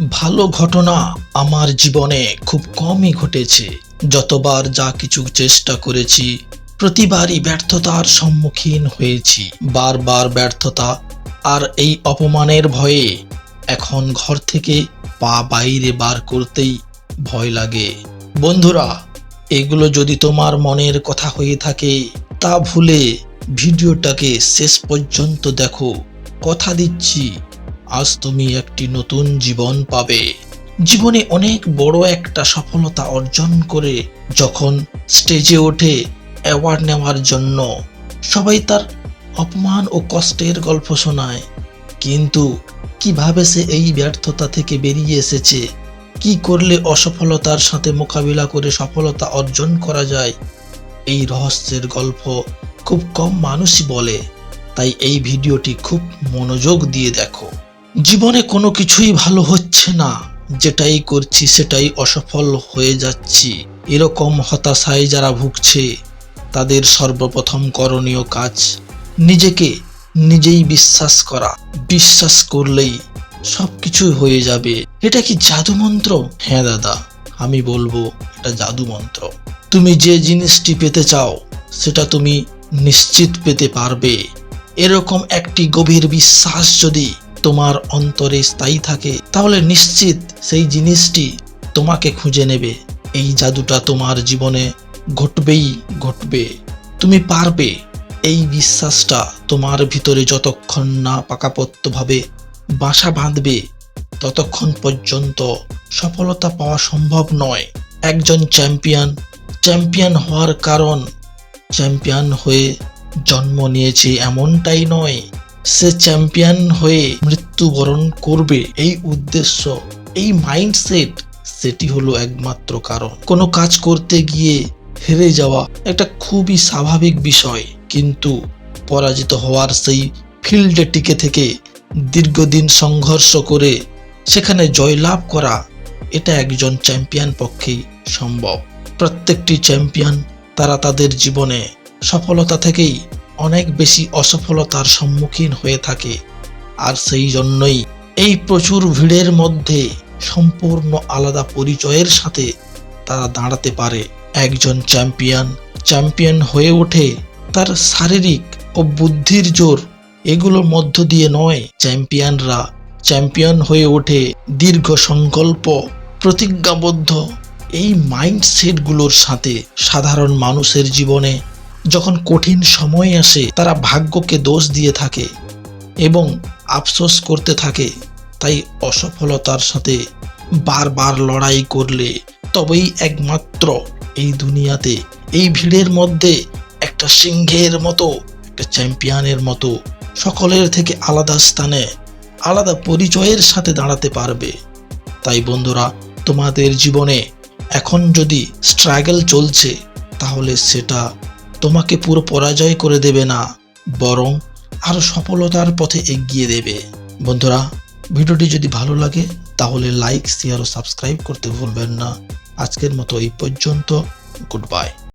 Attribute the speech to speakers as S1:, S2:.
S1: ভালো ঘটনা আমার জীবনে খুব কমই ঘটেছে। যতবার যা কিছু চেষ্টা করেছি প্রতিবারই ব্যর্থতার সম্মুখীন হয়েছি। বারবার ব্যর্থতা আর এই অপমানের ভয়ে এখন ঘর থেকে পা বাইরে বার করতেই ভয় লাগে। বন্ধুরা, এগুলো যদি তোমার মনের কথা হয়ে থাকে তা ভুলে ভিডিওটাকে শেষ পর্যন্ত দেখো। কথা দিচ্ছি, আজ তুমি একটি নতুন জীবন পাবে। জীবনে অনেক বড় একটা সফলতা অর্জন করে যখন স্টেজে ওঠে অ্যাওয়ার্ড নেওয়ার জন্য, সবাই তার অপমান ও কষ্টের গল্প শোনায়, কিন্তু কিভাবে সে এই ব্যর্থতা থেকে বেরিয়ে এসেছে, কি করলে অসফলতার সাথে মোকাবিলা করে সফলতা অর্জন করা যায়, এই রহস্যের গল্প খুব কম মানুষই বলে। তাই এই ভিডিওটি খুব মনোযোগ দিয়ে দেখো। জীবনে কোনো কিছুই ভালো হচ্ছে না, যেটাই করছি সেটাই অসফল হয়ে যাচ্ছি, এরকম হতাশায় যারা ভুগছে তাদের সর্বপ্রথম করণীয় কাজ নিজেকে নিজেই বিশ্বাস করা। বিশ্বাস করলেই সবকিছু হয়ে যাবে। এটা কি জাদু মন্ত্র? হ্যাঁ দাদা, আমি বলবো এটা জাদু মন্ত্র। তুমি যে জিনিসটি পেতে চাও সেটা তুমি নিশ্চিত পেতে পারবে। এরকম একটি গভীর বিশ্বাস যদি তোমার অন্তরে স্থায়ী থাকে তাহলে নিশ্চিত সেই জিনিসটি তোমাকে খুঁজে নেবে। এই জাদুটা তোমার জীবনে ঘটবেই ঘটবে। তুমি পারবে। এই বিশ্বাসটা তোমার ভিতরে যতক্ষণ না পাকাপোক্তভাবে বাসা বাঁধবে ততক্ষণ পর্যন্ত সফলতা পাওয়া সম্ভব নয়। একজন চ্যাম্পিয়ন হওয়ার কারণ চ্যাম্পিয়ন হয়ে জন্ম নিয়েছে এমনটাই নয়, সে চ্যাম্পিয়ন হয়ে মৃত্যুবরণ করবে এই উদ্দেশ্য, এই মাইন্ডসেট, সেটি হলো একমাত্র কারণ। কোনো কাজ করতে গিয়ে হেরে যাওয়া একটা খুবই স্বাভাবিক বিষয়, কিন্তু পরাজিত হওয়ার সেই ফিল্ডে টিকে থেকে দীর্ঘদিন সংঘর্ষ করে সেখানে জয়লাভ করা, এটা একজন চ্যাম্পিয়ন পক্ষেই সম্ভব। প্রত্যেকটি চ্যাম্পিয়ন তারা তাদের জীবনে সফলতা থেকেই অনেক বেশি অসফলতার সম্মুখীন হয়ে থাকে, আর সেই জন্যই এই প্রচুর ভিড়ের মধ্যে সম্পূর্ণ আলাদা পরিচয়ের সাথে তারা দাঁড়াতে পারে। একজন চ্যাম্পিয়ন হয়ে ওঠে তার শারীরিক ও বুদ্ধির জোর, এগুলোর মধ্য দিয়ে নয়। চ্যাম্পিয়নরা চ্যাম্পিয়ন হয়ে ওঠে দীর্ঘ সংকল্প, প্রতিজ্ঞাবদ্ধ এই মাইন্ডসেটগুলোর সাথে। সাধারণ মানুষের জীবনে যখন কঠিন সময় আসে তারা ভাগ্যকে দোষ দিয়ে থাকে এবং আফসোস করতে থাকে। তাই অসফলতার সাথে বারবার লড়াই করলে তবেই একমাত্র এই দুনিয়াতে, এই ভিড়ের মধ্যে একটা সিংহের মতো, একটা চ্যাম্পিয়নের মতো সকলের থেকে আলাদা স্থানে, আলাদা পরিচয়ের সাথে দাঁড়াতে পারবে। তাই বন্ধুরা, তোমাদের জীবনে এখন যদি স্ট্রাগল চলছে তাহলে সেটা তোমাকে পুরো পরাজয় করে দেবে না, বরং আরো সফলতার পথে এগিয়ে দেবে। বন্ধুরা, ভিডিওটি যদি ভালো লাগে তাহলে লাইক, শেয়ার ও সাবস্ক্রাইব করতে ভুলবেন না। আজকের মতো এই পর্যন্ত। Good bye.